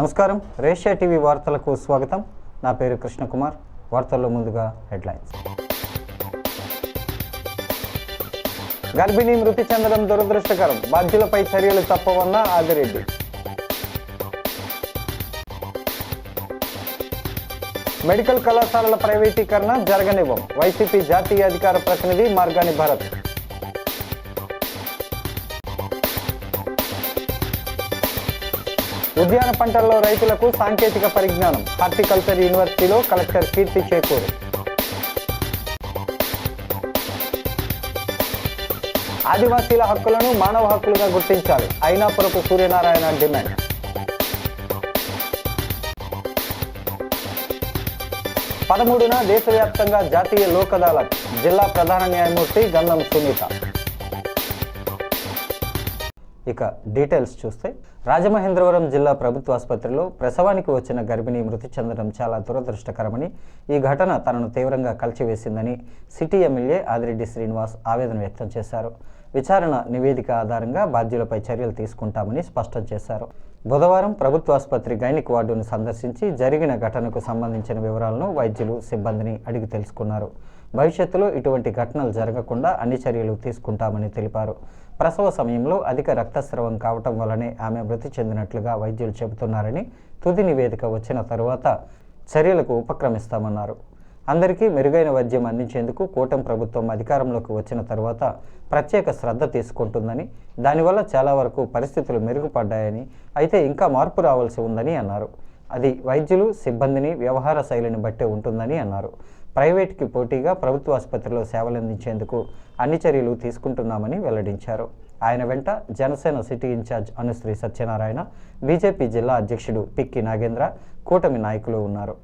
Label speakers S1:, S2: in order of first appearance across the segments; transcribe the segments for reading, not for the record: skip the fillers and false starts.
S1: నమస్కారం, రేషియా టీవీ వార్తలకు స్వాగతం. నా పేరు కృష్ణకుమార్. వార్తల్లో ముందుగా హెడ్లైన్స్. గర్భిణి మృతి చెందడం దురదృష్టకరం, బాధ్యులపై చర్యలు తప్పవన్న ఆదిరెడ్డి. మెడికల్ కళాశాలల ప్రైవేటీకరణ జరగనివ్వం, వైసీపీ జాతీయ అధికార ప్రతినిధి మార్గాని భరత్. ఉద్యాన పంటల్లో రైతులకు సాంకేతిక పరిజ్ఞానం, హార్టికల్చర్ యూనివర్సిటీలో కలెక్టర్ కీర్తి చేకూరు. ఆదివాసీల హక్కులను మానవ హక్కులుగా గుర్తించాలి, అయినాపురపు సూర్యనారాయణ డిమాండ్. పదమూడున దేశవ్యాప్తంగా జాతీయ లోక్ అదాలత్, జిల్లా ప్రధాన న్యాయమూర్తి గంధం సునీత. ఇక డీటెయిల్స్ చూస్తే, రాజమహేంద్రవరం జిల్లా ప్రభుత్వ ఆసుపత్రిలో ప్రసవానికి వచ్చిన గర్భిణి మృతి చెందడం చాలా దురదృష్టకరమని, ఈ ఘటన తనను తీవ్రంగా కలిచివేసిందని సిటీ ఎమ్మెల్యే ఆదిరెడ్డి శ్రీనివాస్ ఆవేదన వ్యక్తం చేశారు. విచారణ నివేదిక ఆధారంగా బాధ్యులపై చర్యలు తీసుకుంటామని స్పష్టం చేశారు. బుధవారం ప్రభుత్వ ఆసుపత్రి గైనిక్ వార్డును సందర్శించి జరిగిన ఘటనకు సంబంధించిన వివరాలను వైద్యులు, సిబ్బందిని అడిగి తెలుసుకున్నారు. భవిష్యత్తులో ఇటువంటి ఘటనలు జరగకుండా అన్ని చర్యలు తీసుకుంటామని తెలిపారు. ప్రసవ సమయంలో అధిక రక్తస్రావం కావటం వల్లనే ఆమె మృతి చెందినట్లుగా వైద్యులు చెబుతున్నారని, తుది నివేదిక వచ్చిన తరువాత చర్యలకు ఉపక్రమిస్తామన్నారు. అందరికీ మెరుగైన వైద్యం అందించేందుకు కూటమి ప్రభుత్వం అధికారంలోకి వచ్చిన తరువాత ప్రత్యేక శ్రద్ధ తీసుకుంటుందని, దానివల్ల చాలా వరకు పరిస్థితులు మెరుగుపడ్డాయని, అయితే ఇంకా మార్పు రావాల్సి ఉందని అన్నారు. అది వైద్యులు, సిబ్బందిని, వ్యవహార శైలిని బట్టే ఉంటుందని అన్నారు. ప్రైవేట్కి పోటీగా ప్రభుత్వ ఆసుపత్రిలో సేవలందించేందుకు అన్ని చర్యలు తీసుకుంటున్నామని వెల్లడించారు. ఆయన వెంట Janasena city in charge Anushree Satyanarayana, BJP జిల్లా అధ్యక్షుడు పిక్కి నాగేంద్ర, కూటమి నాయకులు ఉన్నారు.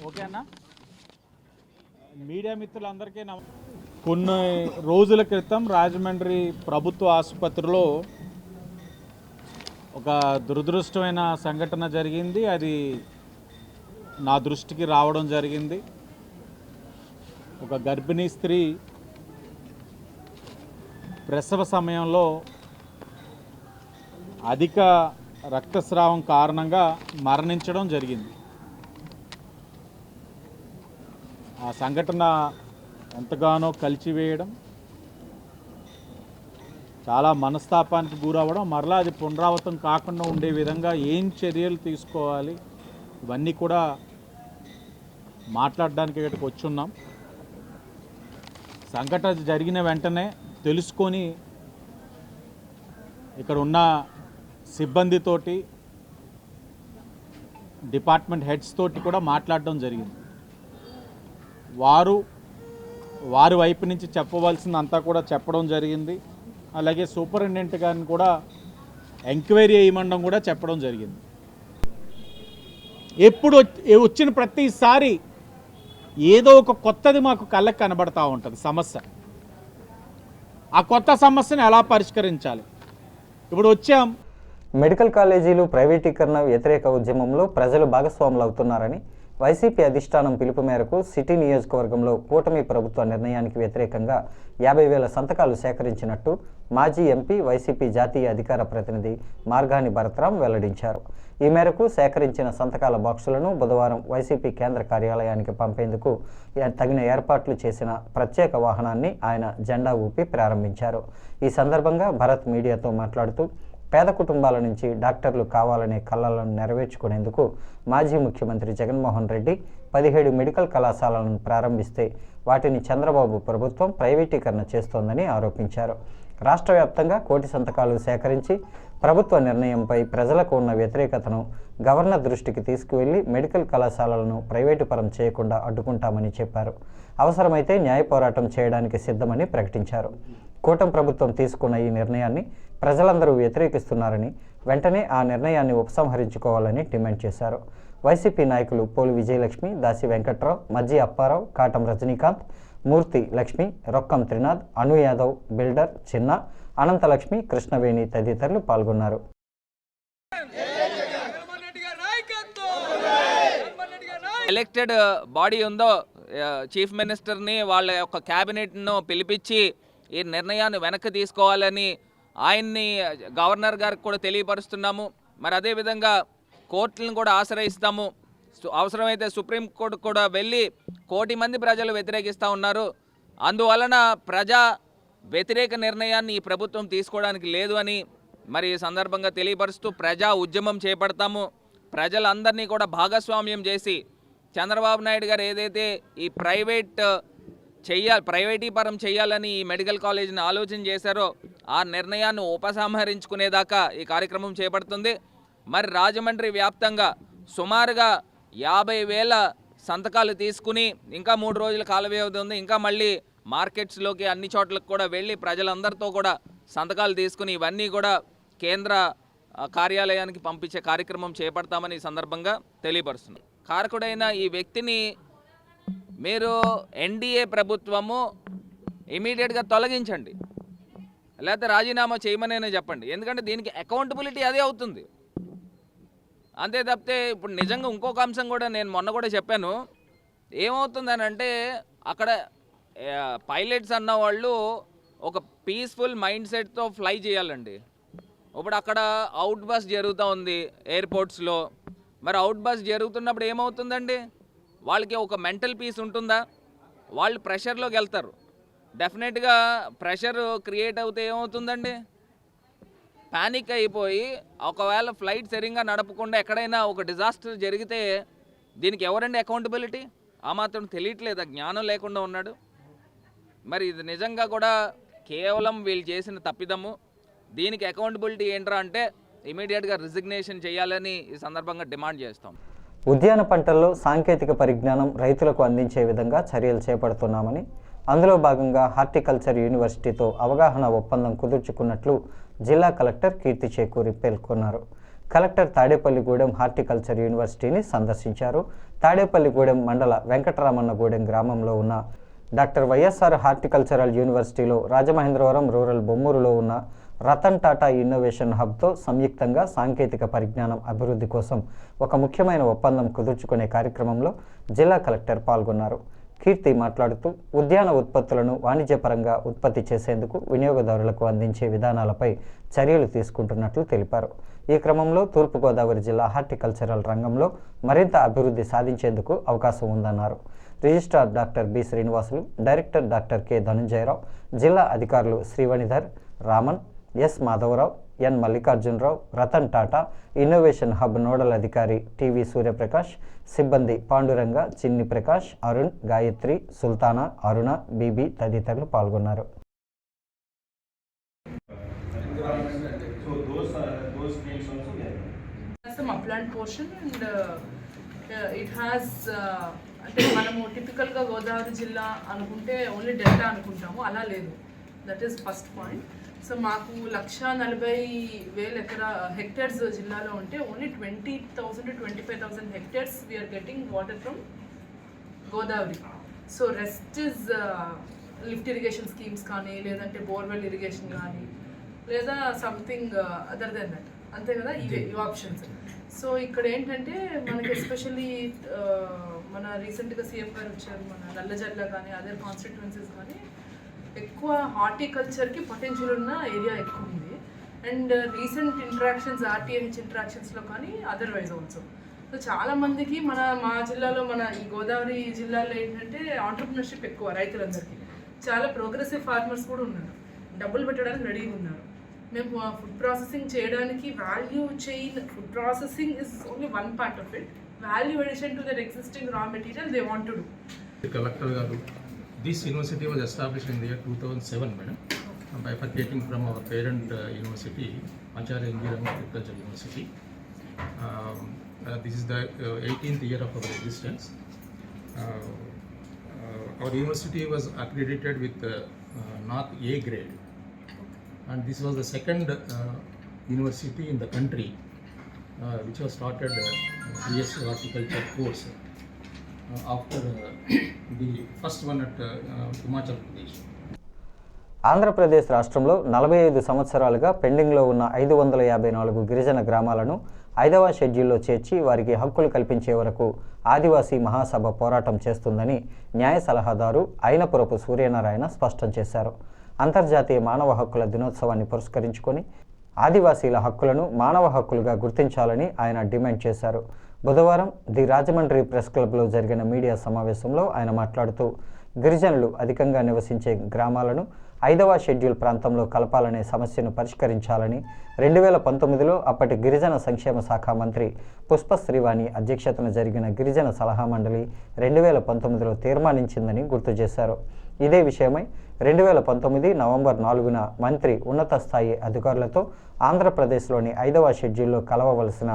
S2: ఓకే అన్న, మీడియా మిత్రులందరికీ కొన్ని రోజుల క్రితం రాజమండ్రి ప్రభుత్వ ఆసుపత్రిలో ఒక దురదృష్టమైన సంఘటన జరిగింది. అది నా దృష్టికి రావడం జరిగింది. ఒక గర్భిణీ స్త్రీ ప్రసవ సమయంలో అధిక రక్తస్రావం కారణంగా మరణించడం జరిగింది. ఆ సంఘటన ఎంతగానో కలిచివేయడం, చాలా మనస్తాపానికి గురవ్వడం, మరలా అది పునరావృతం కాకుండా ఉండే విధంగా ఏం చర్యలు తీసుకోవాలి, ఇవన్నీ కూడా మాట్లాడడానికి ఇక్కడికి వచ్చున్నాం. సంఘటన జరిగిన వెంటనే తెలుసుకొని ఇక్కడ ఉన్న సిబ్బందితోటి, డిపార్ట్మెంట్ హెడ్స్ తోటి కూడా మాట్లాడడం జరిగింది. వారి వైపు నుంచి చెప్పవలసిందంతా కూడా చెప్పడం జరిగింది. అలాగే సూపరింటెండెంట్ గారిని కూడా ఎంక్వైరీ చేయమండం కూడా చెప్పడం జరిగింది. ఎప్పుడు వచ్చిన ప్రతిసారి ఏదో ఒక కొత్తది మాకు కళ్ళకి కనబడతా ఉంటుంది సమస్య. ఆ కొత్త సమస్యను ఎలా పరిష్కరించాలి? ఇప్పుడు వచ్చాం.
S1: మెడికల్ కాలేజీలు ప్రైవేటీకరణ వ్యతిరేక ఉద్యమంలో ప్రజలు భాగస్వాములు అవుతున్నారని, వైసీపీ అధిష్టానం పిలుపు మేరకు సిటీ నియోజకవర్గంలో కూటమి ప్రభుత్వ నిర్ణయానికి వ్యతిరేకంగా 50,000 సంతకాలు సేకరించినట్టు మాజీ ఎంపీ, వైసీపీ జాతీయ అధికార ప్రతినిధి మార్గాని భరతరాం వెల్లడించారు. ఈ మేరకు సేకరించిన సంతకాల బాక్సులను బుధవారం వైసీపీ కేంద్ర కార్యాలయానికి పంపేందుకు తగిన ఏర్పాట్లు చేసిన ప్రత్యేక వాహనాన్ని ఆయన జెండా ఊపి ప్రారంభించారు. ఈ సందర్భంగా భరత్ మీడియాతో మాట్లాడుతూ, పేద కుటుంబాల నుంచి డాక్టర్లు కావాలనే కలలను నెరవేర్చుకునేందుకు మాజీ ముఖ్యమంత్రి జగన్మోహన్ రెడ్డి 17 మెడికల్ కళాశాలలను ప్రారంభిస్తే వాటిని చంద్రబాబు ప్రభుత్వం ప్రైవేటీకరణ చేస్తోందని ఆరోపించారు. రాష్ట్ర వ్యాప్తంగా 1 కోటి సంతకాలు సేకరించి ప్రభుత్వ నిర్ణయంపై ప్రజలకు ఉన్న వ్యతిరేకతను గవర్నర్ దృష్టికి తీసుకువెళ్లి మెడికల్ కళాశాలలను ప్రైవేటు పరం చేయకుండా అడ్డుకుంటామని చెప్పారు. అవసరమైతే న్యాయ పోరాటం చేయడానికి సిద్ధమని ప్రకటించారు. కూటమి ప్రభుత్వం తీసుకున్న ఈ నిర్ణయాన్ని ప్రజలందరూ వ్యతిరేకిస్తున్నారని, వెంటనే ఆ నిర్ణయాన్ని ఉపసంహరించుకోవాలని డిమాండ్ చేశారు. వైసీపీ నాయకులు పోలి విజయలక్ష్మి, దాసి వెంకట్రావు, మజ్జి అప్పారావు, కాటం రజనీకాంత్, మూర్తి లక్ష్మి, రొక్కం త్రినాథ్, అను యాదవ్, బిల్డర్ చిన్న, అనంతలక్ష్మి, కృష్ణవేణి తదితరులు పాల్గొన్నారు.
S3: ఎలక్టెడ్ బాడీ ఉందో చీఫ్ మినిస్టర్ని వాళ్ళ యొక్క క్యాబినెట్ను పిలిపించి ఈ నిర్ణయాన్ని వెనక్కి తీసుకోవాలని ఆయన్ని గవర్నర్ గారికి కూడా తెలియపరుస్తున్నాము. మరి అదేవిధంగా కోర్టులను కూడా ఆశ్రయిస్తాము. అవసరమైతే సుప్రీంకోర్టు కూడా వెళ్ళి 1 కోటి మంది ప్రజలు వ్యతిరేకిస్తూ ఉన్నారు. అందువలన ప్రజా వ్యతిరేక నిర్ణయాన్ని ఈ ప్రభుత్వం తీసుకోవడానికి లేదు అని మరి ఈ సందర్భంగా తెలియపరుస్తూ ప్రజా ఉద్యమం చేపడతాము. ప్రజలందరినీ కూడా భాగస్వామ్యం చేసి చంద్రబాబు నాయుడు గారు ఏదైతే ఈ ప్రైవేటీకరణ చేయాలని ఈ మెడికల్ కాలేజీని ఆలోచన చేశారో ఆ నిర్ణయాన్ని ఉపసంహరించుకునేదాకా ఈ కార్యక్రమం చేపడుతుంది. మరి రాజమండ్రి వ్యాప్తంగా సుమారుగా 50,000 సంతకాలు తీసుకుని ఇంకా 3 రోజుల కాల వ్యవధి ఉంది. ఇంకా మళ్ళీ మార్కెట్స్లోకి అన్ని చోట్లకు కూడా వెళ్ళి ప్రజలందరితో కూడా సంతకాలు తీసుకుని ఇవన్నీ కూడా కేంద్ర కార్యాలయానికి పంపించే కార్యక్రమం చేపడతామని ఈ సందర్భంగా తెలియపరుస్తున్నాం. కారకుడైన ఈ వ్యక్తిని మీరు ఎన్డీఏ ప్రభుత్వము ఇమీడియట్గా తొలగించండి, లేకపోతే రాజీనామా చేయమనే చెప్పండి. ఎందుకంటే దీనికి అకౌంటబిలిటీ అదే అవుతుంది. అంతే తప్పితే ఇప్పుడు నిజంగా ఇంకొక అంశం కూడా నేను మొన్న కూడా చెప్పాను. ఏమవుతుందని అంటే అక్కడ పైలట్స్ అన్న వాళ్ళు ఒక పీస్ఫుల్ మైండ్ సెట్తో ఫ్లై చేయాలండి. ఇప్పుడు అక్కడ అవుట్ బస్ జరుగుతూ ఉంది ఎయిర్పోర్ట్స్లో. మరి అవుట్ బస్ జరుగుతున్నప్పుడు ఏమవుతుందండి, వాళ్ళకి ఒక మెంటల్ పీస్ ఉంటుందా? వాళ్ళు ప్రెషర్లోకి వెళ్తారు. డెఫినెట్గా ప్రెషర్ క్రియేట్ అవుతే ఏమవుతుందండి, పానిక్ అయిపోయి ఒకవేళ ఫ్లైట్ సరిగ్గా నడపకుండా ఎక్కడైనా ఒక డిజాస్టర్ జరిగితే దీనికి ఎవరండి అకౌంటబిలిటీ? ఆ మాత్రం తెలియట్లేదా? జ్ఞానం లేకుండా ఉన్నాడు. మరి ఇది నిజంగా కూడా కేవలం వీళ్ళు చేసిన తప్పిదము. దీనికి అకౌంటబిలిటీ ఏంట్రా అంటే ఇమీడియట్గా రిజిగ్నేషన్ చేయాలని ఈ సందర్భంగా డిమాండ్ చేస్తాం.
S1: ఉద్యాన పంటల్లో సాంకేతిక పరిజ్ఞానం రైతులకు అందించే విధంగా చర్యలు చేపడుతున్నామని, అందులో భాగంగా హార్టికల్చర్ యూనివర్సిటీతో అవగాహన ఒప్పందం కుదుర్చుకున్నట్లు జిల్లా కలెక్టర్ కీర్తి చేకూరి పేర్కొన్నారు. కలెక్టర్ తాడేపల్లిగూడెం హార్టికల్చర్ యూనివర్సిటీని సందర్శించారు. తాడేపల్లిగూడెం మండల వెంకటరామన్నగూడెం గ్రామంలో ఉన్న డాక్టర్ వైఎస్ఆర్ హార్టికల్చరల్ యూనివర్సిటీలో రాజమహేంద్రవరం రూరల్ బొమ్మూరులో ఉన్న రతన్ టాటా ఇన్నోవేషన్ హబ్తో సంయుక్తంగా సాంకేతిక పరిజ్ఞానం అభివృద్ధి కోసం ఒక ముఖ్యమైన ఒప్పందం కుదుర్చుకునే కార్యక్రమంలో జిల్లా కలెక్టర్ పాల్గొన్నారు. కీర్తి మాట్లాడుతూ ఉద్యాన ఉత్పత్తులను వాణిజ్యపరంగా ఉత్పత్తి చేసేందుకు వినియోగదారులకు అందించే విధానాలపై చర్యలు తీసుకుంటున్నట్లు తెలిపారు. ఈ క్రమంలో తూర్పుగోదావరి జిల్లా హార్టికల్చరల్ రంగంలో మరింత అభివృద్ధి సాధించేందుకు అవకాశం ఉందన్నారు. Registrar doctor B Srinivasulu, director doctor K Dhanunjayarao, జిల్లా అధికారులు Srivanidhar, Raman, S Madhavarao, N Mallikarjunarao, Ratan Tata innovation hub nodal అధికారి టీవీ సూర్యప్రకాష్, సిబ్బంది పాండురంగ, చిన్ని ప్రకాష్, అరుణ్, గాయత్రి, సుల్తానా, అరుణ, బీబీ తదితరులు పాల్గొన్నారు.
S4: అంటే మనము టిపికల్గా గోదావరి జిల్లా అనుకుంటే ఓన్లీ డెల్టా అనుకుంటాము, అలా లేదు. That is first point. So మాకు 140,000 హెక్టేర్స్ జిల్లాలో ఉంటే only 20,000 to 25,000 hectares we're getting water from Godavari. So rest is lift irrigation schemes కానీ, లేదంటే బోర్వెల్ ఇరిగేషన్ కానీ, లేదా సంథింగ్ అదర్ దెన్ దట్, అంతే కదా, ఇవే ఆప్షన్స్. సో ఇక్కడ ఏంటంటే మనకి ఎస్పెషల్లీ మన రీసెంట్గా సీఎం గారు వచ్చారు, మన నల్లజర్ల కానీ అదర్ కాన్స్టిట్యువెన్సీస్ కానీ ఎక్కువ హార్టికల్చర్కి పొటెన్షియల్ ఉన్న ఏరియా ఎక్కువ ఉంది. అండ్ రీసెంట్ ఇంటరాక్షన్స్, ఆర్టీఐహెచ్ ఇంటరాక్షన్స్లో కానీ అదర్వైజ్ ఆల్సో. సో చాలామందికి మా జిల్లాలో, మన ఈ గోదావరి జిల్లాలో ఏంటంటే ఆంటర్ప్రినర్షిప్ ఎక్కువ రైతులందరికీ. చాలా ప్రోగ్రెసివ్ ఫార్మర్స్ కూడా ఉన్నారు, డబ్బులు పెట్టడానికి రెడీగా ఉన్నారు. మేము ఫుడ్ ప్రాసెసింగ్ చేయడానికి value chain, food processing is only one part of it. Value addition to their existing raw material they want to do.
S5: Collector గారు, this university was established in the year 2007, madam, bifurcating from our parent university, Acharya Engineering Agriculture University. This is the 18th year of our existence. Our university was accredited with North A grade, and this was the second university in the country which was started BSc Horticulture course after the first one at Himachal Pradesh.
S1: Andhra Pradesh రాష్ట్రంలో 45 సంవత్సరాలుగా పెండింగ్లో ఉన్న 554 గిరిజన గ్రామాలను 5వ షెడ్యూల్లో చేర్చి వారికి హక్కులు కల్పించే వరకు ఆదివాసీ మహాసభ పోరాటం చేస్తుందని న్యాయ సలహాదారు అయినపురపు సూర్యనారాయణ స్పష్టం చేశారు. అంతర్జాతీయ మానవ హక్కుల దినోత్సవాన్ని పురస్కరించుకొని ఆదివాసీల హక్కులను మానవ హక్కులుగా గుర్తించాలని ఆయన డిమాండ్ చేశారు. బుధవారం ది రాజమండ్రి ప్రెస్ క్లబ్లో జరిగిన మీడియా సమావేశంలో ఆయన మాట్లాడుతూ గిరిజనులు అధికంగా నివసించే గ్రామాలను 5వ షెడ్యూల్ ప్రాంతంలో కలపాలనే సమస్యను పరిష్కరించాలని 2019లో అప్పటి గిరిజన సంక్షేమ శాఖ మంత్రి పుష్ప శ్రీవాణి అధ్యక్షతన జరిగిన గిరిజన సలహా మండలి 2019లో తీర్మానించిందని గుర్తు చేశారు. ఇదే విషయమై 2019 నవంబర్ 4న మంత్రి ఉన్నత స్థాయి అధికారులతో ఆంధ్రప్రదేశ్లోని 5వ షెడ్యూల్లో కలవవలసిన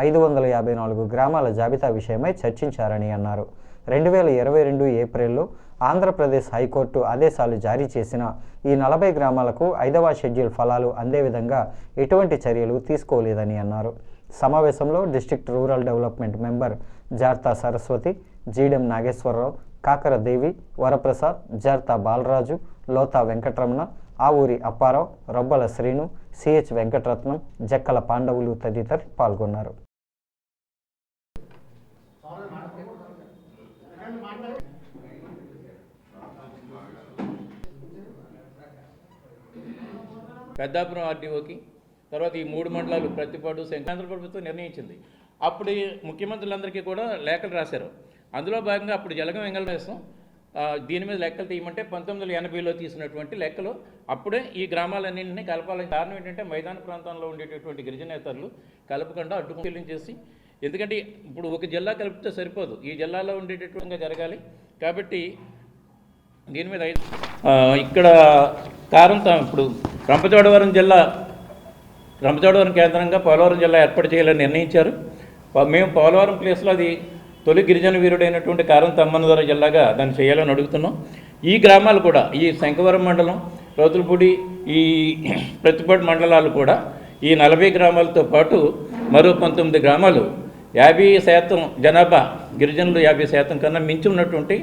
S1: 554 గ్రామాల జాబితా విషయమై చర్చించారని అన్నారు. 2022 ఏప్రిల్లో ఆంధ్రప్రదేశ్ హైకోర్టు ఆదేశాలు జారీ చేసిన ఈ 40 గ్రామాలకు 5వ షెడ్యూల్ ఫలాలు అందే విధంగా ఎటువంటి చర్యలు తీసుకోలేదని అన్నారు. సమావేశంలో district rural development member Jarta Saraswati, Jeedem Nageswararao, Kakara Devi, Varaprasad, Jarta Balaraju, Lotha Venkataramana, Avuri Apparao, Robbala Srinu, CH Venkataratnam, Jakkala Pandavulu తదితరులు పాల్గొన్నారు.
S6: పెద్దాపురం ఆర్డీఓకి, తర్వాత ఈ 3 మండలాలు ప్రతిపాడు కేంద్ర ప్రభుత్వం నిర్ణయించింది. అప్పుడు ముఖ్యమంత్రులందరికీ కూడా లేఖలు రాశారు. అందులో భాగంగా అప్పుడు జలగం వెంగళేశం దీని మీద లెక్కలు తీయమంటే 1980లో తీసినటువంటి లెక్కలు అప్పుడే ఈ గ్రామాలన్నింటినీ కలపాలని. కారణం ఏంటంటే మైదాన ప్రాంతంలో ఉండేటటువంటి గిరిజనేతరులు కలపకుండా అడ్డుకూలం చేసి, ఎందుకంటే ఇప్పుడు ఒక జిల్లా కలిపితే సరిపోదు, ఈ జిల్లాలో ఉండేటట్టుగా జరగాలి. కాబట్టి దీని మీద ఇక్కడ ఇప్పుడు రంపచోడవరం కేంద్రంగా పోలవరం జిల్లా ఏర్పాటు చేయాలని నిర్ణయించారు. మేము పోలవరం ప్లేస్లో అది తొలి గిరిజన వీరుడైనటువంటి కారం తమ్మనదొర జిల్లాగా దాన్ని చేయాలని అడుగుతున్నాం. ఈ గ్రామాలు కూడా ఈ శంఖవరం మండలం, రౌతులపూడి, ఈ ప్రతిపాడు మండలాలు కూడా ఈ 40 గ్రామాలతో పాటు మరో 19 గ్రామాలు 50% జనాభా గిరిజనులు 50% కన్నా మించి ఉన్నటువంటి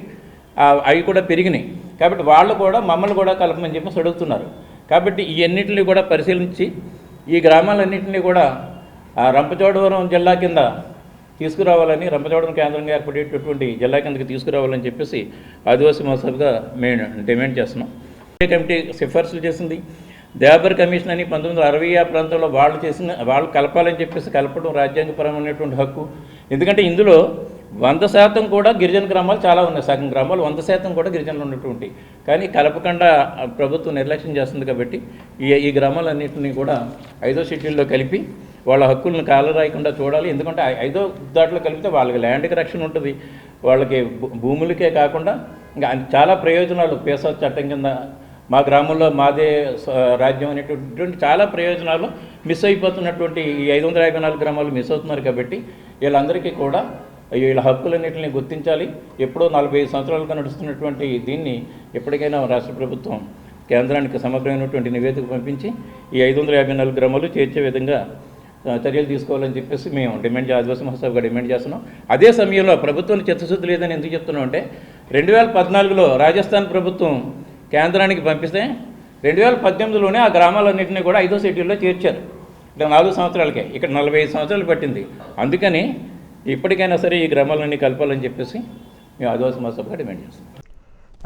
S6: అవి కూడా పెరిగినాయి. కాబట్టి వాళ్ళు కూడా మమ్మల్ని కూడా కలపమని చెప్పేసి అడుగుతున్నారు. కాబట్టి ఈ అన్నింటినీ కూడా పరిశీలించి ఈ గ్రామాలన్నింటినీ కూడా రంపచోడవరం జిల్లా కింద తీసుకురావాలని, రంపచోడవరం కేంద్రంగా ఏర్పడేటటువంటి జిల్లా కిందకి తీసుకురావాలని చెప్పేసి ఆదివాసీ మహాసభగా మేము డిమాండ్ చేస్తున్నాం. కమిటీ సిఫార్సులు చేసింది. దేవబర్ కమిషన్ అని 1960 ఆ ప్రాంతంలో వాళ్ళు కలపాలని చెప్పేసి కలపడం రాజ్యాంగపరమైనటువంటి హక్కు. ఎందుకంటే ఇందులో 100% కూడా గిరిజన గ్రామాలు చాలా ఉన్నాయి. సగం గ్రామాలు 100% కూడా గిరిజనులు ఉన్నటువంటి, కానీ కలపకుండా ప్రభుత్వం నిర్లక్ష్యం చేస్తుంది. కాబట్టి ఈ గ్రామాలన్నింటినీ కూడా 5వ షెడ్యూల్లో కలిపి వాళ్ళ హక్కులను కాలరాయకుండా చూడాలి. ఎందుకంటే 5వ దాంట్లో కలిపితే వాళ్ళకి ల్యాండ్కి రక్షణ ఉంటుంది, వాళ్ళకి భూములకే కాకుండా ఇంకా చాలా ప్రయోజనాలు, పేసా చట్టం కింద మా గ్రామంలో మాదే రాజ్యం అనేటటువంటి చాలా ప్రయోజనాలు మిస్ అయిపోతున్నటువంటి ఈ 554 గ్రామాలు మిస్ అవుతున్నారు. కాబట్టి వీళ్ళందరికీ కూడా వీళ్ళ హక్కులన్నింటినీ గుర్తించాలి. ఎప్పుడో 45 సంవత్సరాలుగా నడుస్తున్నటువంటి దీన్ని ఎప్పటికైనా రాష్ట్ర ప్రభుత్వం కేంద్రానికి సమగ్రమైనటువంటి నివేదిక పంపించి ఈ 554 గ్రామాలు చేర్చే విధంగా చర్యలు తీసుకోవాలని చెప్పేసి మేము ఆదివాసీ మహాసభగా డిమాండ్ చేస్తున్నాం. అదే సమయంలో ప్రభుత్వానికి చిత్తశుద్ధి లేదని ఎందుకు చెప్తున్నాం అంటే 2014లో రాజస్థాన్ ప్రభుత్వం కేంద్రానికి పంపిస్తే 2018లోనే ఆ గ్రామాలన్నింటినీ కూడా 5వ షెడ్యూల్లో చేర్చారు. ఇక్కడ 4 సంవత్సరాలకే, ఇక్కడ 45 సంవత్సరాలు పట్టింది. అందుకని ఇప్పటికైనా సరే ఈ గ్రామాలన్నీ కలపాలని చెప్పేసి మేము ఆదివాసీ మహాసభగా డిమాండ్ చేస్తాం.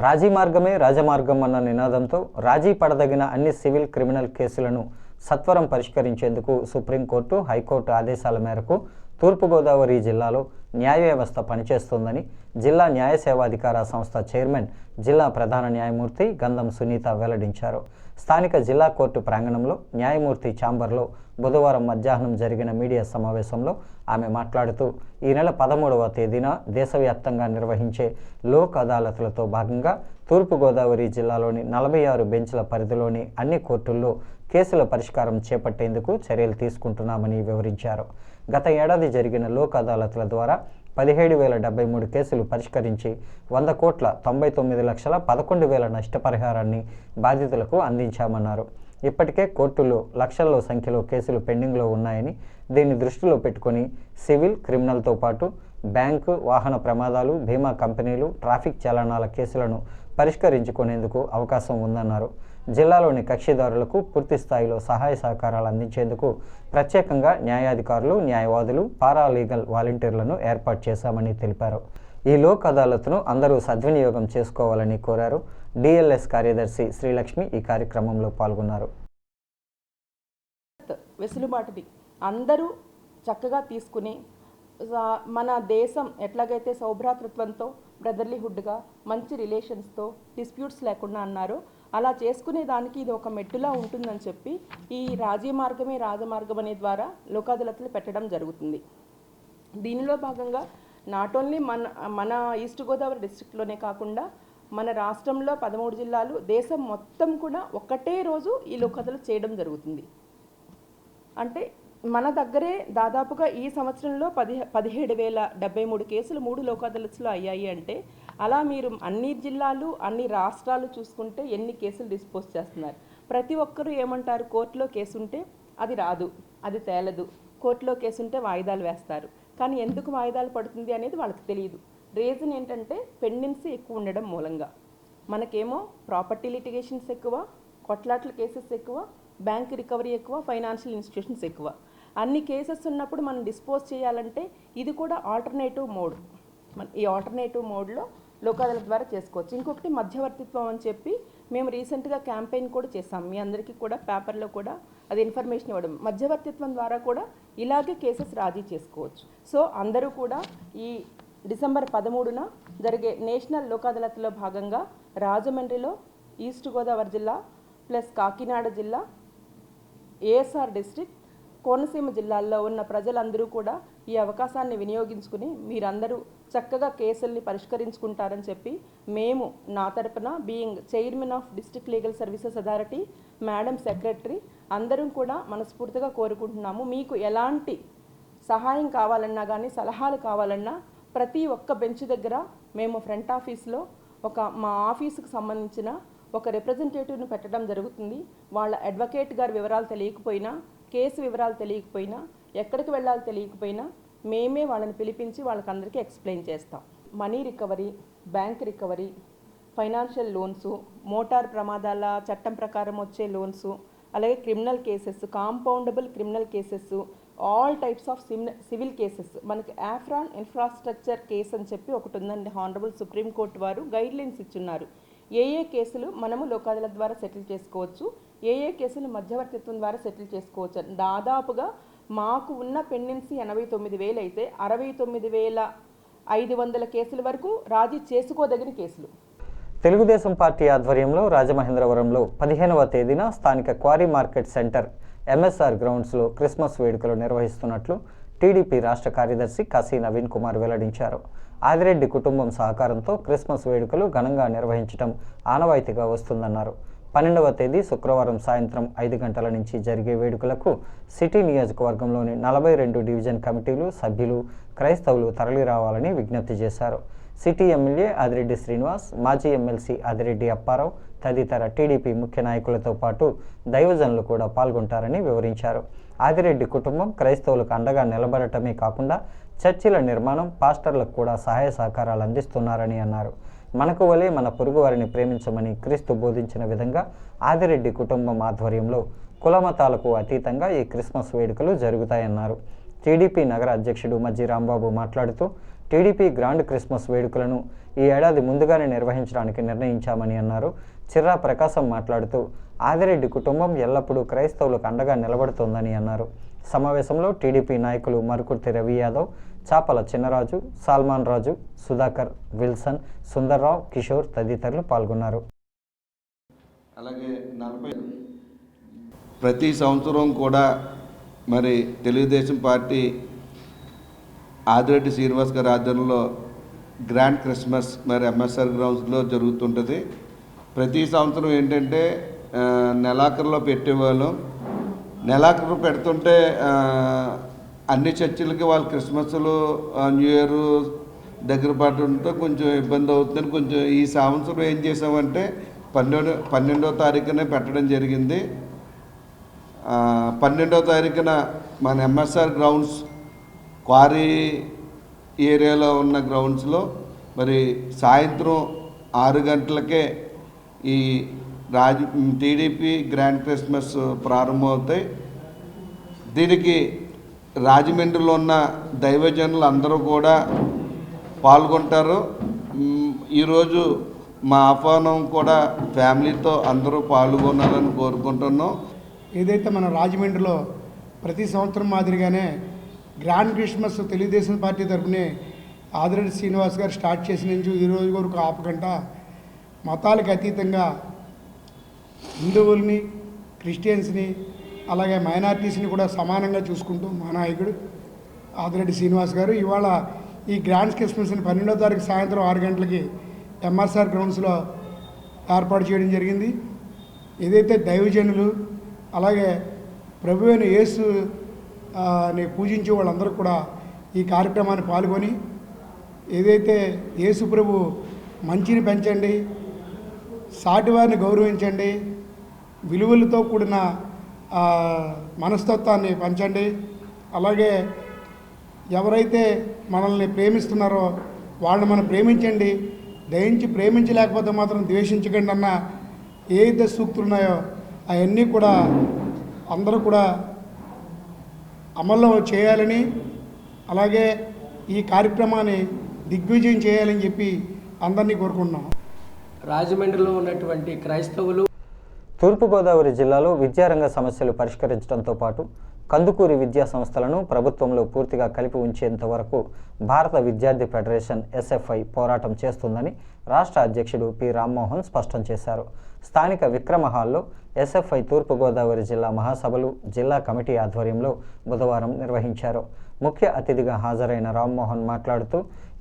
S1: రాజీ మార్గమే రాజమార్గం అన్న నినాదంతో రాజీ పడదగిన అన్ని సివిల్, క్రిమినల్ కేసులను సత్వరం పరిష్కరించేందుకు సుప్రీంకోర్టు, హైకోర్టు ఆదేశాల మేరకు తూర్పుగోదావరి జిల్లాలో న్యాయ వ్యవస్థ పనిచేస్తోందని జిల్లా న్యాయ సేవాధికార సంస్థ చైర్మన్, జిల్లా ప్రధాన న్యాయమూర్తి గంధం సునీత వెల్లడించారు. స్థానిక జిల్లా కోర్టు ప్రాంగణంలో న్యాయమూర్తి ఛాంబర్లో బుధవారం మధ్యాహ్నం జరిగిన మీడియా సమావేశంలో ఆమె మాట్లాడుతూ ఈ నెల 13వ తేదీన దేశవ్యాప్తంగా నిర్వహించే లోక్ అదాలత్లతో భాగంగా తూర్పుగోదావరి జిల్లాలోని 46 బెంచ్ల పరిధిలోని అన్ని కోర్టుల్లో కేసుల పరిష్కారం చేపట్టేందుకు చర్యలు తీసుకుంటున్నామని వివరించారు. గత ఏడాది జరిగిన లోక్ అదాలత్ల ద్వారా 17,073 కేసులు పరిష్కరించి 100,99,11,000 నష్టపరిహారాన్ని బాధితులకు అందించామన్నారు. ఇప్పటికే కోర్టులో లక్షల్లో సంఖ్యలో కేసులు పెండింగ్లో ఉన్నాయని, దీన్ని దృష్టిలో పెట్టుకొని సివిల్, క్రిమినల్తో పాటు బ్యాంకు, వాహన ప్రమాదాలు, బీమా కంపెనీలు, ట్రాఫిక్ చలనాల కేసులను పరిష్కరించుకునేందుకు అవకాశం ఉందన్నారు. జిల్లాలోని కక్షిదారులకు పూర్తి స్థాయిలో సహాయ సహకారాలు అందించేందుకు ప్రత్యేకంగా న్యాయాధికారులు, న్యాయవాదులు, పారాలీగల్ వాలంటీర్లను ఏర్పాటు చేశామని తెలిపారు. ఈ లోక్ అదాలత్ను అందరూ సద్వినియోగం చేసుకోవాలని కోరారు. డిఎల్ఎస్ కార్యదర్శి శ్రీలక్ష్మి ఈ కార్యక్రమంలో పాల్గొన్నారు.
S7: వెసులుబాటుని అందరూ చక్కగా తీసుకుని మన దేశం ఎట్లాగైతే సౌభ్రాతృత్వంతో బ్రదర్లీహుడ్గా మంచి రిలేషన్స్తో డిస్ప్యూట్స్ లేకుండా అన్నారో అలా చేసుకునే దానికి ఇది ఒక మెట్టులా ఉంటుందని చెప్పి ఈ రాజమార్గమే రాజమార్గం అనే ద్వారా లోక్ అదాలత్లు పెట్టడం జరుగుతుంది. దీనిలో భాగంగా నాట్ ఓన్లీ మన ఈస్ట్ గోదావరి డిస్ట్రిక్ట్లోనే కాకుండా మన రాష్ట్రంలో 13 జిల్లాలు, దేశం మొత్తం కూడా ఒకటే రోజు ఈ లోక్ అదాలత్ చేయడం జరుగుతుంది. అంటే మన దగ్గరే దాదాపుగా ఈ సంవత్సరంలో 17,073 కేసులు 3 లోక్ అదాలత్స్లో అయ్యాయి. అంటే అలా మీరు అన్ని జిల్లాలు అన్ని రాష్ట్రాలు చూసుకుంటే ఎన్ని కేసులు డిస్పోజ్ చేస్తున్నారు. ప్రతి ఒక్కరూ ఏమంటారు, కోర్టులో కేసు ఉంటే అది రాదు, అది తేలదు, కోర్టులో కేసు ఉంటే వాయిదాలు వేస్తారు. కానీ ఎందుకు వాయిదాలు పడుతుంది అనేది వాళ్ళకి తెలియదు. రీజన్ ఏంటంటే పెండెన్సీ ఎక్కువ ఉండడం మూలంగా. మనకేమో ప్రాపర్టీ లిటిగేషన్స్ ఎక్కువ, కొట్లాట్ల కేసెస్ ఎక్కువ, బ్యాంక్ రికవరీ ఎక్కువ, ఫైనాన్షియల్ ఇన్స్టిట్యూషన్స్ ఎక్కువ. అన్ని కేసెస్ ఉన్నప్పుడు మనం డిస్పోజ్ చేయాలంటే ఇది కూడా ఆల్టర్నేటివ్ మోడ్. ఈ ఆల్టర్నేటివ్ మోడ్లో లోక్ అదాలత్ ద్వారా చేసుకోవచ్చు. ఇంకొకటి మధ్యవర్తిత్వం అని చెప్పి మేము రీసెంట్గా క్యాంపెయిన్ కూడా చేసాం. మీ అందరికీ కూడా పేపర్లో కూడా అది ఇన్ఫర్మేషన్ ఇవ్వడం. మధ్యవర్తిత్వం ద్వారా కూడా ఇలాగే కేసెస్ రాజీ చేసుకోవచ్చు. సో అందరూ కూడా ఈ డిసెంబర్ 13న జరిగే నేషనల్ లోక్ అదాలత్లో భాగంగా రాజమండ్రిలో ఈస్ట్ గోదావరి జిల్లా ప్లస్ కాకినాడ జిల్లా, ఏఎస్ఆర్ డిస్ట్రిక్ట్, కోనసీమ జిల్లాల్లో ఉన్న ప్రజలందరూ కూడా ఈ అవకాశాన్ని వినియోగించుకుని మీరందరూ చక్కగా కేసుల్ని పరిష్కరించుకుంటారని చెప్పి మేము నా తరపున being chairman of district legal services authority, madam secretary అందరం కూడా మనస్ఫూర్తిగా కోరుకుంటున్నాము. మీకు ఎలాంటి సహాయం కావాలన్నా కానీ సలహాలు కావాలన్నా ప్రతి ఒక్క బెంచ్ దగ్గర మేము ఫ్రంట్ ఆఫీస్లో మా ఆఫీసుకు సంబంధించిన ఒక రిప్రజెంటేటివ్ను పెట్టడం జరుగుతుంది. వాళ్ళ అడ్వకేట్ గారి వివరాలు తెలియకపోయినా, కేసు వివరాలు తెలియకపోయినా, ఎక్కడికి వెళ్ళాలో తెలియకపోయినా మేమే వాళ్ళని పిలిపించి వాళ్ళకందరికీ ఎక్స్ప్లెయిన్ చేస్తాం. Money recovery, bank recovery, financial loans, motor ప్రమాదాల చట్టం ప్రకారం వచ్చే లోన్సు, అలాగే criminal cases, compoundable criminal cases, all types of civil cases. మనకి ఆఫ్రాన్ ఇన్ఫ్రాస్ట్రక్చర్ కేసు అని చెప్పి ఒకటి ఉందండి. హానరబుల్ సుప్రీంకోర్టు వారు గైడ్లైన్స్ ఇచ్చున్నారు. ఏ కేసులు మనము లోక్ అదాలత్ ద్వారా సెటిల్ చేసుకోవచ్చు, ఏ కేసులు మధ్యవర్తిత్వం ద్వారా సెటిల్ చేసుకోవచ్చు. దాదాపుగా మాకు ఉన్న పెండెన్సీ 89,000 అయితే 69,500 కేసుల వరకు రాజీ చేసుకోదగిన కేసులు.
S1: తెలుగుదేశం పార్టీ ఆధ్వర్యంలో రాజమహేంద్రవరంలో 15వ తేదీన స్థానిక క్వారీ మార్కెట్ సెంటర్ ఎంఎస్ఆర్ గ్రౌండ్స్లో క్రిస్మస్ వేడుకలు నిర్వహిస్తున్నట్లు టీడీపీ రాష్ట్ర కార్యదర్శి కాశీ నవీన్ కుమార్ వెల్లడించారు. ఆదిరెడ్డి కుటుంబం సహకారంతో క్రిస్మస్ వేడుకలు ఘనంగా నిర్వహించడం ఆనవాయితీగా వస్తుందన్నారు. 12వ తేదీ శుక్రవారం సాయంత్రం 5 గంటల నుంచి జరిగే వేడుకలకు సిటీ నియోజకవర్గంలోని 42 డివిజన్ కమిటీలు సభ్యులు క్రైస్తవులు తరలిరావాలని విజ్ఞప్తి చేశారు. సిటీ ఎమ్మెల్యే ఆదిరెడ్డి శ్రీనివాస్, మాజీ ఎమ్మెల్సీ ఆదిరెడ్డి అప్పారావు తదితర టీడీపీ ముఖ్య నాయకులతో పాటు దైవజనులు కూడా పాల్గొంటారని వివరించారు. ఆదిరెడ్డి కుటుంబం క్రైస్తవులకు అండగా నిలబడటమే కాకుండా చర్చిల నిర్మాణం, పాస్టర్లకు కూడా సహాయ సహకారాలు అందిస్తున్నారని అన్నారు. మనకు వలె మన పొరుగువారిని ప్రేమించమని క్రీస్తు బోధించిన విధంగా ఆదిరెడ్డి కుటుంబం ఆధ్వర్యంలో కులమతాలకు అతీతంగా ఈ క్రిస్మస్ వేడుకలు జరుగుతాయన్నారు. టీడీపీ నగర అధ్యక్షుడు మజ్జి రాంబాబు మాట్లాడుతూ టీడీపీ గ్రాండ్ క్రిస్మస్ వేడుకలను ఈ ఏడాది ముందుగానే నిర్వహించడానికి నిర్ణయించామని అన్నారు. చిర్రా ప్రకాశం మాట్లాడుతూ ఆదిరెడ్డి కుటుంబం ఎల్లప్పుడూ క్రైస్తవులకు అండగా నిలబడుతోందని అన్నారు. సమావేశంలో టీడీపీ నాయకులు మరుకుర్తి రవి యాదవ్, చాపల చిన్నరాజు, సాల్మాన్ రాజు, సుధాకర్, విల్సన్, సుందర్రావు, కిషోర్ తదితరులు పాల్గొన్నారు.
S8: అలాగే ప్రతి సంవత్సరం కూడా మరి తెలుగుదేశం పార్టీ ఆదిరెడ్డి శ్రీనివాస్ గారి ఆధ్వర్యంలో గ్రాండ్ క్రిస్మస్ మరి ఎంఎస్ఆర్ గ్రౌండ్స్లో జరుగుతుంటుంది. ప్రతి సంవత్సరం ఏంటంటే నెలాఖరులో పెట్టేవాళ్ళు. నెలాఖరు పెడుతుంటే అన్ని చర్చిలకి వాళ్ళు క్రిస్మస్లు, న్యూ ఇయర్ దగ్గర పడుతుంటే కొంచెం ఇబ్బంది అవుతుందని కొంచెం ఈ సంవత్సరం ఏం చేసామంటే 12వ తారీఖునే పెట్టడం జరిగింది. 12వ తారీఖున మన ఎంఎస్ఆర్ గ్రౌండ్స్ క్వారీ ఏరియాలో ఉన్న గ్రౌండ్స్లో మరి సాయంత్రం 6 గంటలకే ఈ టీడీపీ గ్రాండ్ క్రిస్మస్ ప్రారంభమవుతాయి. దీనికి రాజమండ్రిలో ఉన్న దైవజనులు అందరూ కూడా పాల్గొంటారు. ఈరోజు మా ఆహ్వానం కూడా ఫ్యామిలీతో అందరూ పాల్గొనాలని కోరుకుంటున్నాం.
S9: ఏదైతే మన రాజమండ్రిలో ప్రతి సంవత్సరం మాదిరిగానే గ్రాండ్ క్రిస్మస్ తెలుగుదేశం పార్టీ తరఫునే ఆదిరెడ్డి శ్రీనివాస్ గారు స్టార్ట్ చేసిన నుంచి ఈ రోజు వరకు ఆపకుండా మతాలకు అతీతంగా హిందువుల్ని, క్రిస్టియన్స్ని, అలాగే మైనారిటీస్ని కూడా సమానంగా చూసుకుంటూ మా నాయకుడు ఆదిరెడ్డి శ్రీనివాస్ గారు ఇవాళ ఈ గ్రాండ్ క్రిస్మస్ని 12వ తారీఖు సాయంత్రం 6 గంటలకి ఎంఆర్ఆర్ గ్రౌండ్స్లో ఏర్పాటు చేయడం జరిగింది. ఏదైతే దైవజనులు అలాగే ప్రభు అయిన యేసుని పూజించే వాళ్ళందరూ కూడా ఈ కార్యక్రమాన్ని పాల్గొని ఏదైతే యేసు ప్రభు మంచిని పెంచండి, సాటివారిని గౌరవించండి, విలువలతో కూడిన మనస్తత్వాన్ని పెంచండి, అలాగే ఎవరైతే మనల్ని ప్రేమిస్తున్నారో వాళ్ళని మనం ప్రేమించండి, దయించి ప్రేమించలేకపోతే మాత్రం ద్వేషించకండి అన్న ఏదైతే సూక్తులు ఉన్నాయో అవన్నీ కూడా అందరూ కూడా అమల్లో చేయాలని, అలాగే ఈ కార్యక్రమాన్ని దిగ్విజయం చేయాలని చెప్పి అందరినీ కోరుకుంటున్నాం.
S10: రాజమండ్రిలో ఉన్నటువంటి క్రైస్తవులు
S1: తూర్పుగోదావరి జిల్లాలో విద్యారంగ సమస్యలు పరిష్కరించడంతో పాటు కందుకూరి విద్యా సంస్థలను ప్రభుత్వంలో పూర్తిగా కలిపి ఉంచేంత వరకు భారత విద్యార్థి ఫెడరేషన్ ఎస్ఎఫ్ఐ పోరాటం చేస్తుందని రాష్ట్ర అధ్యక్షుడు పి రామ్మోహన్ స్పష్టం చేశారు. స్థానిక విక్రమ హాల్లో ఎస్ఎఫ్ఐ తూర్పుగోదావరి జిల్లా మహాసభలు జిల్లా కమిటీ ఆధ్వర్యంలో బుధవారం నిర్వహించారు. ముఖ్య అతిథిగా హాజరైన రామ్మోహన్ మాట్లాడుతూ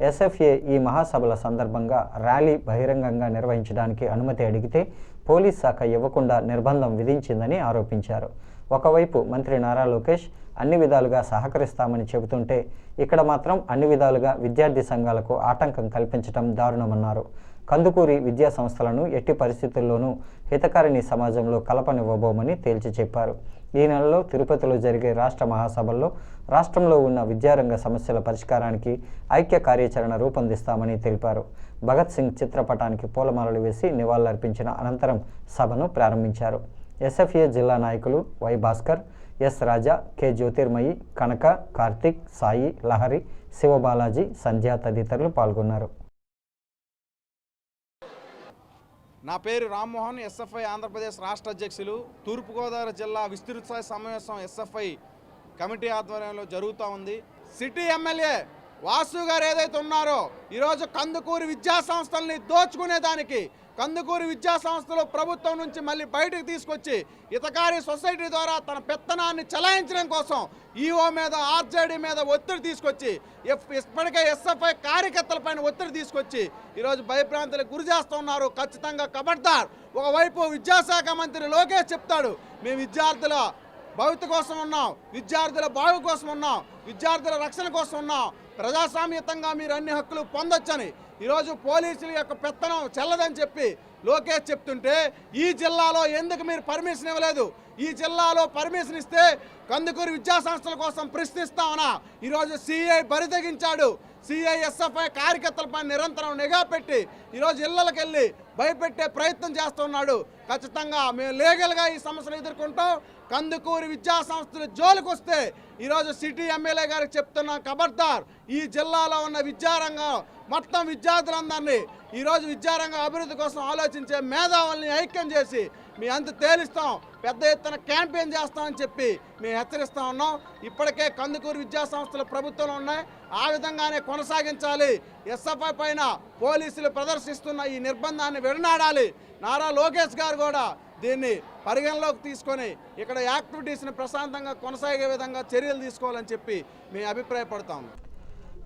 S1: ఎస్ఎఫ్ఏ ఈ మహాసభల సందర్భంగా ర్యాలీ బహిరంగంగా నిర్వహించడానికి అనుమతి అడిగితే పోలీస్ శాఖ ఇవ్వకుండా నిర్బంధం విధించిందని ఆరోపించారు. ఒకవైపు మంత్రి నారా లోకేష్ అన్ని విధాలుగా సహకరిస్తామని చెబుతుంటే ఇక్కడ మాత్రం అన్ని విధాలుగా విద్యార్థి సంఘాలకు ఆటంకం కల్పించడం దారుణమన్నారు. కందుకూరి విద్యా సంస్థలను ఎట్టి పరిస్థితుల్లోనూ హితకారిణి సమాజంలో కలపనివ్వబోమని తేల్చి చెప్పారు. ఈ నెలలో తిరుపతిలో జరిగే రాష్ట్ర మహాసభల్లో రాష్ట్రంలో ఉన్న విద్యారంగ సమస్యల పరిష్కారానికి ఐక్య కార్యాచరణ రూపొందిస్తామని తెలిపారు. భగత్ సింగ్ చిత్రపటానికి పూలమాలలు వేసి నివాళులర్పించిన అనంతరం సభను ప్రారంభించారు. ఎస్ఎఫ్ఏ జిల్లా నాయకులు Y Bhaskar, S Raja, K Jyothirmayi, Kanaka, Karthik, Sai, Lahari, Sivabalaji, Sandhya తదితరులు పాల్గొన్నారు.
S11: నా పేరు రామ్మోహన్, ఎస్ఎఫ్ఐ ఆంధ్రప్రదేశ్ రాష్ట్ర అధ్యక్షులు. తూర్పుగోదావరి జిల్లా విస్తృత స్థాయి సమావేశం ఎస్ఎఫ్ఐ కమిటీ ఆధ్వర్యంలో జరుగుతూ ఉంది. సిటీ ఎమ్మెల్యే వాసు గారు ఏదైతే ఉన్నారో ఈరోజు కందుకూరి విద్యా సంస్థల్ని దోచుకునేదానికి, కందుకూరి విద్యా సంస్థలు ప్రభుత్వం నుంచి మళ్ళీ బయటకు తీసుకొచ్చి హితకారి సొసైటీ ద్వారా తన పెత్తనాన్ని చలాయించడం కోసం ఈఓ మీద, ఆర్జేడీ మీద ఒత్తిడి తీసుకొచ్చి ఇప్పటికే ఎస్ఎఫ్ఐ కార్యకర్తలపైన ఒత్తిడి తీసుకొచ్చి ఈరోజు భయభ్రాంతులకు గురి చేస్తున్నారు. ఖచ్చితంగా ఖబర్దార్. ఒకవైపు విద్యాశాఖ మంత్రి లోకేష్ చెప్తాడు, మేము విద్యార్థుల భవిత కోసం ఉన్నాం, విద్యార్థుల బాగు కోసం ఉన్నాం, విద్యార్థుల రక్షణ కోసం ఉన్నాం, ప్రజాస్వామ్యతంగా మీరు అన్ని హక్కులు పొందొచ్చని. ఈరోజు పోలీసుల యొక్క పెత్తనం చెల్లదని చెప్పి లోకేష్ చెప్తుంటే ఈ జిల్లాలో ఎందుకు మీరు పర్మిషన్ ఇవ్వలేదు? ఈ జిల్లాలో పర్మిషన్ ఇస్తే కందుకూరి విద్యా సంస్థల కోసం ప్రశ్నిస్తామనా? ఈరోజు సిఐ బరితెగించాడు. సిఐ ఎస్ఎఫ్ఐ కార్యకర్తలపై నిరంతరం నిఘా పెట్టి ఈరోజు ఇళ్లకి వెళ్ళి భయపెట్టే ప్రయత్నం చేస్తున్నాడు. ఖచ్చితంగా మేము లీగల్గా ఈ సమస్యలు ఎదుర్కొంటాం. కందుకూరి విద్యా సంస్థలు జోలికి వస్తే ఈరోజు సిటీ ఎమ్మెల్యే గారికి చెప్తున్నాం, ఖబర్దార్. ఈ జిల్లాలో ఉన్న విద్యారంగం మొత్తం విద్యార్థులందరినీ ఈరోజు విద్యారంగం అభివృద్ధి కోసం ఆలోచించే మేధావుల్ని ఐక్యం చేసి మీ అంత తేలిస్తాం, పెద్ద ఎత్తున క్యాంపెయిన్ చేస్తామని చెప్పి మేము హెచ్చరిస్తూ ఉన్నాం. ఇప్పటికే కందుకూరు విద్యా సంస్థలు ప్రభుత్వంలో ఉన్నాయి, ఆ విధంగానే కొనసాగించాలి. ఎస్ఎఫ్ఐ పైన పోలీసులు ప్రదర్శిస్తున్న ఈ నిర్బంధాన్ని విడనాడాలి. నారా లోకేష్ గారు కూడా దీన్ని పరిగణలోకి తీసుకొని ఇక్కడ యాక్టివిటీస్ని ప్రశాంతంగా కొనసాగే విధంగా చర్యలు తీసుకోవాలని చెప్పి మేము అభిప్రాయపడతాం.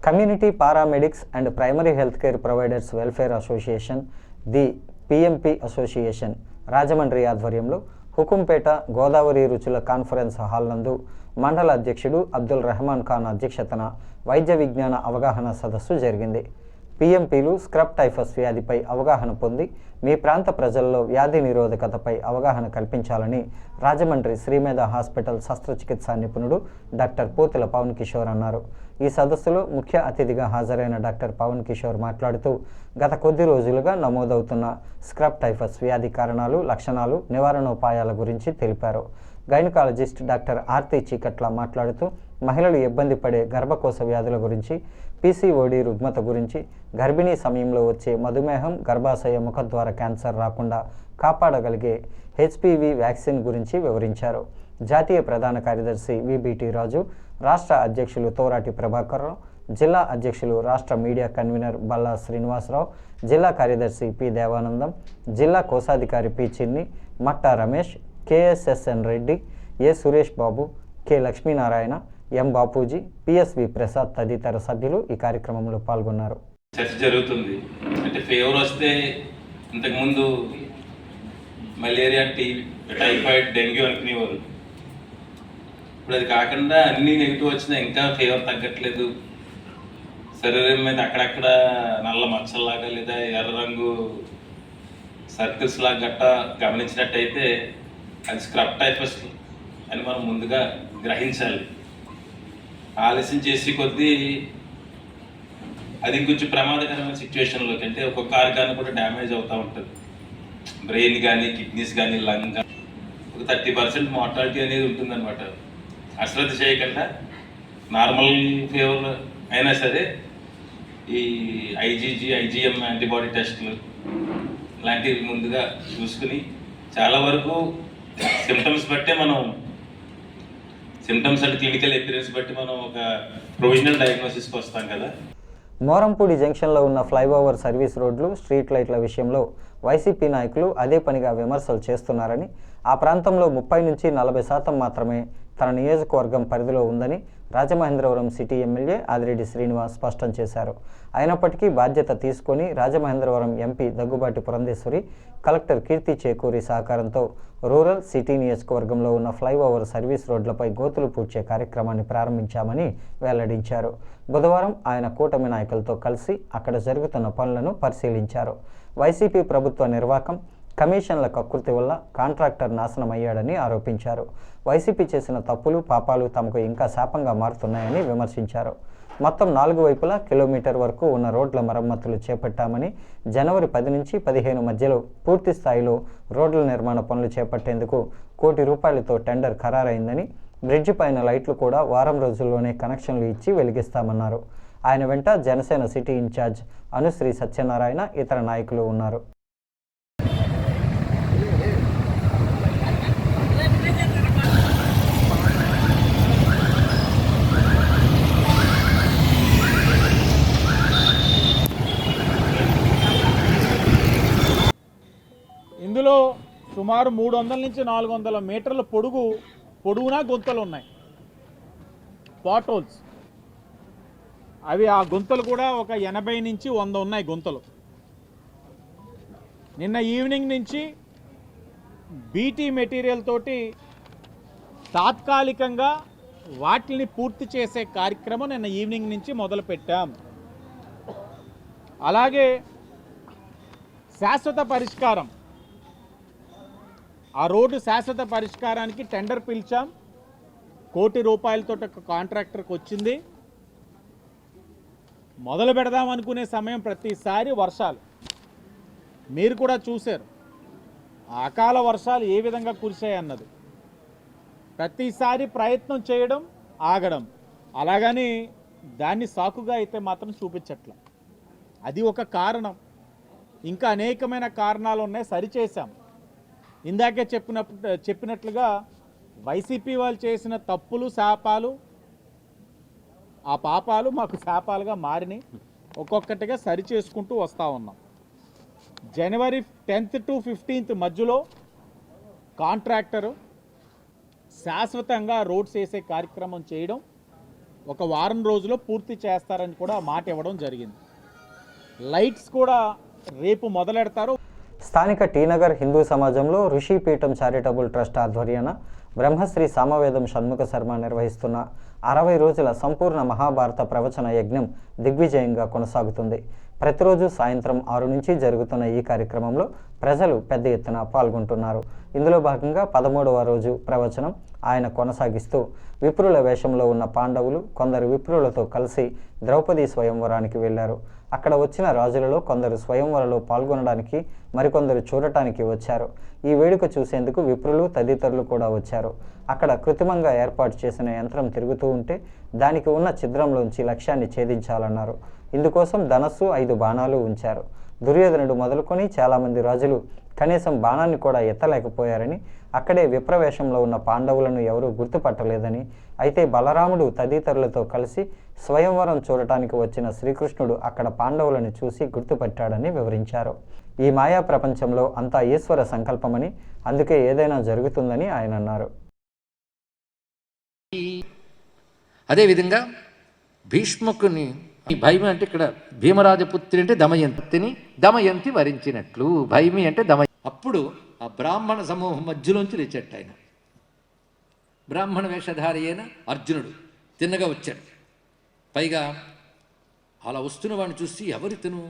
S1: Community paramedics and primary health care providers welfare association, the PMP association Rajahmundry ఆధ్వర్యంలో హుకుంపేట గోదావరి రుచుల కాన్ఫరెన్స్ హాల్ నందు మండల అధ్యక్షుడు అబ్దుల్ రెహమాన్ ఖాన్ అధ్యక్షతన వైద్య విజ్ఞాన అవగాహన సదస్సు జరిగింది. పిఎంపీలు స్క్రబ్ టైఫస్ వ్యాధిపై అవగాహన పొంది మీ ప్రాంత ప్రజల్లో వ్యాధి నిరోధకతపై అవగాహన కల్పించాలని రాజమండ్రి శ్రీమేధ హాస్పిటల్ శస్త్రచికిత్సా నిపుణుడు డాక్టర్ పోతుల పవన్ కిషోర్ అన్నారు. ఈ సదస్సులో ముఖ్య అతిథిగా హాజరైన డాక్టర్ పవన్ కిషోర్ మాట్లాడుతూ గత కొద్ది రోజులుగా నమోదవుతున్న స్క్రబ్ టైఫస్ వ్యాధి కారణాలు, లక్షణాలు, నివారణోపాయాల గురించి తెలిపారు. గైనకాలజిస్ట్ డాక్టర్ ఆర్తి చీకట్ల మాట్లాడుతూ మహిళలు ఇబ్బంది పడే గర్భకోశ వ్యాధుల గురించి, పీసీఓడి రుగ్మత గురించి, గర్భిణీ సమయంలో వచ్చే మధుమేహం, గర్భాశయ ముఖద్వార క్యాన్సర్ రాకుండా కాపాడగలిగే హెచ్పివి వ్యాక్సిన్ గురించి వివరించారు. జాతీయ ప్రధాన కార్యదర్శి విబిటి రాజు, రాష్ట్ర అధ్యక్షులు తోరాటి ప్రభాకర్రావు, జిల్లా అధ్యక్షులు రాష్ట్ర మీడియా కన్వీనర్ బల్లా శ్రీనివాసరావు, జిల్లా కార్యదర్శి పి దేవానందం, జిల్లా కోశాధికారి పి చిన్ని, మట్టా రమేష్, కేఎస్ఎస్ఎన్ రెడ్డి, ఏ సురేష్ బాబు, కె లక్ష్మీనారాయణ, ఎం బాపూజీ, పిఎస్వి ప్రసాద్ తదితర సభ్యులు ఈ కార్యక్రమంలో పాల్గొన్నారు.
S12: చర్చ జరుగుతుంది. అంటే ఫీవర్ వస్తే ఇంతకుముందు మలేరియా, టైఫాయిడ్, డెంగ్యూ అనుకునేవారు. ఇప్పుడు అది కాకుండా అన్నీ నెగిటివ్ వచ్చినా ఇంకా ఫీవర్ తగ్గట్లేదు, శరీరం మీద అక్కడక్కడ నల్ల మచ్చల్లాగా లేదా ఎర్ర రంగు సర్కిల్స్ లాగా గట్టా గమనించినట్టయితే అది స్క్రబ్ టైఫస్ అని మనం ముందుగా గ్రహించాలి. ఆలస్యం చేసి కొద్దీ అది కొంచెం ప్రమాదకరమైన సిచ్యువేషన్లోకి, అంటే ఒక్కొక్క ఆర్గాన్ కూడా డ్యామేజ్ అవుతూ ఉంటుంది. బ్రెయిన్ కానీ, కిడ్నీస్ కానీ, లంగ్ కానీ ఒక 30% మార్టాలిటీ అనేది ఉంటుందన్నమాట. అశ్రద్ధ చేయకుండా నార్మల్ ఫీవర్ అయినా సరే ఈ ఐజీజీ, ఐజీఎం యాంటీబాడీ టెస్టులు లాంటివి ముందుగా చూసుకుని, చాలా వరకు సిమ్టమ్స్ బట్టే మనం అండ్ క్లినికల్ ఎపిరియన్స్ బట్టి మనం ఒక ప్రొవిజనల్ డయాగ్నోసిస్కి వస్తాం కదా.
S1: మోరంపూడి జంక్షన్లో ఉన్న ఫ్లైఓవర్ సర్వీస్ రోడ్లు, స్ట్రీట్ లైట్ల విషయంలో వైసీపీ నాయకులు అదే పనిగా విమర్శలు చేస్తున్నారని, ఆ ప్రాంతంలో 30 నుంచి 40% మాత్రమే తన నియోజకవర్గం పరిధిలో ఉందని రాజమహేంద్రవరం సిటీ ఎమ్మెల్యే ఆదిరెడ్డి శ్రీనివాస్ స్పష్టం చేశారు. అయినప్పటికీ బాధ్యత తీసుకొని రాజమహేంద్రవరం ఎంపీ దగ్గుబాటి పురంధేశ్వరి, కలెక్టర్ కీర్తి చేకూరి సహకారంతో రూరల్, సిటీ నియోజకవర్గంలో ఉన్న ఫ్లైఓవర్ సర్వీస్ రోడ్లపై గోతులు పూడ్చే కార్యక్రమాన్ని ప్రారంభించామని వెల్లడించారు. బుధవారం ఆయన కూటమి నాయకులతో కలిసి అక్కడ జరుగుతున్న పనులను పరిశీలించారు. వైసీపీ ప్రభుత్వ నిర్వాకం, కమిషన్ల కక్కుర్తి వల్ల కాంట్రాక్టర్ నాశనమయ్యాడని ఆరోపించారు. వైసీపీ చేసిన తప్పులు, పాపాలు తమకు ఇంకా శాపంగా మారుతున్నాయని విమర్శించారు. మొత్తం 4 వైపులా కిలోమీటర్ వరకు ఉన్న రోడ్ల మరమ్మతులు చేపట్టామని, జనవరి 10 నుంచి 15 మధ్యలో పూర్తి స్థాయిలో రోడ్ల నిర్మాణ పనులు చేపట్టేందుకు ₹1 కోటితో టెండర్ ఖరారైందని, బ్రిడ్జి పైన లైట్లు కూడా వారం రోజుల్లోనే కనెక్షన్లు ఇచ్చి వెలిగిస్తామన్నారు. ఆయన వెంట జనసేన సిటీ ఇన్ఛార్జ్ అనుశ్రీ సత్యనారాయణ, ఇతర నాయకులు ఉన్నారు.
S2: ఇందులో సుమారు 300 నుంచి 400 మీటర్ల పొడవునా గుంతలు ఉన్నాయి, పాట్ హోల్స్. అవి ఆ గుంతలు కూడా ఒక 80 నుంచి 100 ఉన్నాయి గుంతలు. నిన్న ఈవినింగ్ నుంచి బీటీ మెటీరియల్ తోటి తాత్కాలికంగా వాటిని పూర్తి చేసే కార్యక్రమం నిన్న ఈవినింగ్ నుంచి మొదలుపెట్టాం. అలాగే శాశ్వత పరిష్కారం, ఆ రోడ్డు శాశ్వత పరిష్కారానికి టెండర్ పిలిచాం. ₹1 కోటి ఒక కాంట్రాక్టర్కి వచ్చింది. మొదలు పెడదాం అనుకునే సమయం ప్రతిసారి వర్షాలు, మీరు కూడా చూశారు అకాల వర్షాలు ఏ విధంగా కురిశాయన్నది. ప్రతిసారి ప్రయత్నం చేయడం, ఆగడం, అలాగని దాన్ని సాకుగా అయితే మాత్రం చూపించట్ల. అది ఒక కారణం. ఇంకా అనేకమైన కారణాలు ఉన్నాయి, సరిచేశాం. ఇందాకే చెప్పినట్లుగా వైసీపీ వాళ్ళు చేసిన తప్పులు, శాపాలు, ఆ పాపాలు మాకు శాపాలుగా మారినాయి. ఒక్కొక్కటిగా సరి చేసుకుంటూ వస్తూ ఉన్నాం. జనవరి 10th to 15th మధ్యలో కాంట్రాక్టరు శాశ్వతంగా రోడ్స్ వేసే కార్యక్రమం చేయడం, ఒక వారం రోజుల్లో పూర్తి చేస్తారని కూడా మాట ఇవ్వడం జరిగింది. లైట్స్ కూడా రేపు మొదలెడతారు.
S1: స్థానిక టీనగర్ హిందూ సమాజంలో ఋషిపీఠం చారిటబుల్ ట్రస్ట్ ఆధ్వర్యాన బ్రహ్మశ్రీ సామవేదం షణ్ముఖ శర్మ నిర్వహిస్తున్న 60 రోజుల సంపూర్ణ మహాభారత ప్రవచన యజ్ఞం దిగ్విజయంగా కొనసాగుతుంది. ప్రతిరోజు సాయంత్రం 6 నుంచి జరుగుతున్న ఈ కార్యక్రమంలో ప్రజలు పెద్ద ఎత్తున పాల్గొంటున్నారు. ఇందులో భాగంగా 13వ రోజు ప్రవచనం ఆయన కొనసాగిస్తూ విప్రుల వేషంలో ఉన్న పాండవులు కొందరు విప్రులతో కలిసి ద్రౌపది స్వయంవరానికి వెళ్లారు. అక్కడ వచ్చిన రాజులలో కొందరు స్వయంవరంలో పాల్గొనడానికి, మరికొందరు చూడటానికి వచ్చారు. ఈ వేడుక చూసేందుకు విప్రులు తదితరులు కూడా వచ్చారు. అక్కడ కృత్రిమంగా ఏర్పాటు చేసిన యంత్రం తిరుగుతూ ఉంటే దానికి ఉన్న ఛిద్రంలోంచి లక్ష్యాన్ని ఛేదించాలన్నారు. ఇందుకోసం ధనస్సు 5 బాణాలు ఉంచారు. దుర్యోధనుడు మొదలుకొని చాలామంది రాజులు కనీసం బాణాన్ని కూడా ఎత్తలేకపోయారని, అక్కడే విప్రవేశంలో ఉన్న పాండవులను ఎవరూ గుర్తుపట్టలేదని, అయితే బలరాముడు తదితరులతో కలిసి స్వయంవరం చూడటానికి వచ్చిన శ్రీకృష్ణుడు అక్కడ పాండవులను చూసి గుర్తుపట్టాడని వివరించారు. ఈ మాయా ప్రపంచంలో అంతా ఈశ్వర సంకల్పమని, అందుకే ఏదైనా జరుగుతుందని ఆయన అన్నారు.
S13: అదేవిధంగా భీష్ముకుని భైమి అంటే ఇక్కడ భీమరాజపుత్రి అంటే దమయంతి వరించినట్లు, భైమి అంటే అప్పుడు ఆ బ్రాహ్మణ సమూహం మధ్యలోంచి లేచట్టు ఆయన. బ్రాహ్మణ వేషధారి అయిన అర్జునుడు తిన్నగా వచ్చాడు. పైగా అలా వస్తున్న వాడిని చూసి ఎవరితను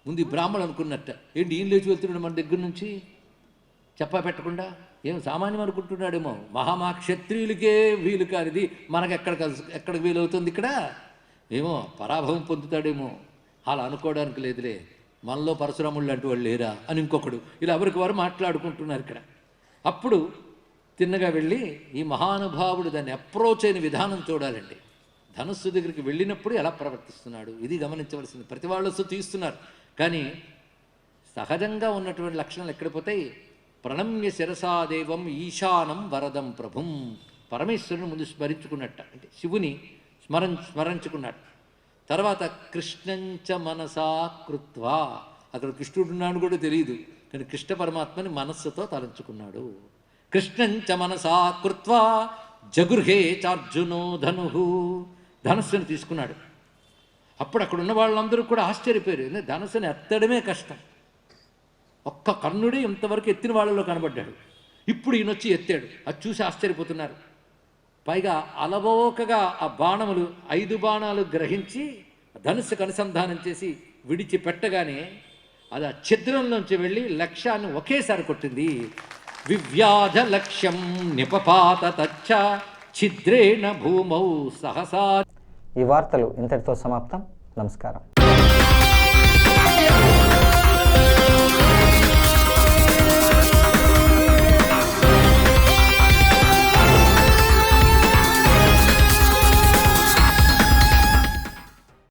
S13: ముందు బ్రాహ్మణుడు అనుకున్నట్ట, ఏంటి ఈయన లేచి వెళ్తున్నాడు మన దగ్గర నుంచి చెప్పా పెట్టకుండా, ఏం సామాన్యం అనుకుంటున్నాడేమో, మహాక్షత్రియులకే వీలు కానిది మనకు ఎక్కడికి వీలవుతుంది, ఇక్కడ ఏమో పరాభవం పొందుతాడేమో, అలా అనుకోవడానికి లేదులే, మనలో పరశురాముళ్ళు అంటూ వాళ్ళు లేరా అని ఇంకొకడు, ఇలా ఎవరికి వారు మాట్లాడుకుంటున్నారు ఇక్కడ. అప్పుడు తిన్నగా వెళ్ళి ఈ మహానుభావుడు దాన్ని అప్రోచ్ అయిన విధానం చూడాలండి. ధనుస్సు దగ్గరికి వెళ్ళినప్పుడు ఎలా ప్రవర్తిస్తున్నాడు ఇది గమనించవలసింది. ప్రతి వాళ్ళు తీస్తున్నారు, కానీ సహజంగా ఉన్నటువంటి లక్షణాలు ఎక్కడ పోతాయి? ప్రణమ్య శిరసాదేవం ఈశానం వరదం ప్రభుం, పరమేశ్వరుని ముందు స్మరించుకున్నట్ట, అంటే శివుని స్మరించుకున్నాడు. తర్వాత కృష్ణంచ మనసా కృత్వా, అక్కడ కృష్ణుడు ఉన్నాడు కూడా తెలియదు, కానీ కృష్ణ పరమాత్మని మనస్సుతో తలంచుకున్నాడు. కృష్ణంచ మనసా కృత్వా జగృహే చార్జునో ధను, ధనుస్సుని తీసుకున్నాడు. అప్పుడు అక్కడ ఉన్న వాళ్ళందరూ కూడా ఆశ్చర్యపోయారు, ధనుస్సుని ఎత్తడమే కష్టం, ఒక్క కర్ణుడే ఇంతవరకు ఎత్తిన వాళ్ళలో కనబడ్డాడు, ఇప్పుడు ఈయనొచ్చి ఎత్తాడు. అది చూసి ఆశ్చర్యపోతున్నారు. పైగా అలవోకగా ఆ బాణములు 5 బాణాలు గ్రహించి ధనుస్సుకు అనుసంధానం చేసి విడిచిపెట్టగానే అది ఆ ఛిద్రంలోంచి వెళ్ళి లక్ష్యాన్ని ఒకేసారి కొట్టింది. వివ్యాధ లక్ష్యం నిపపాత తచ్చ ఛిద్రేణ భూమౌ సహసా.
S1: ఈ వార్తలు ఇంతటితో సమాప్తం. నమస్కారం.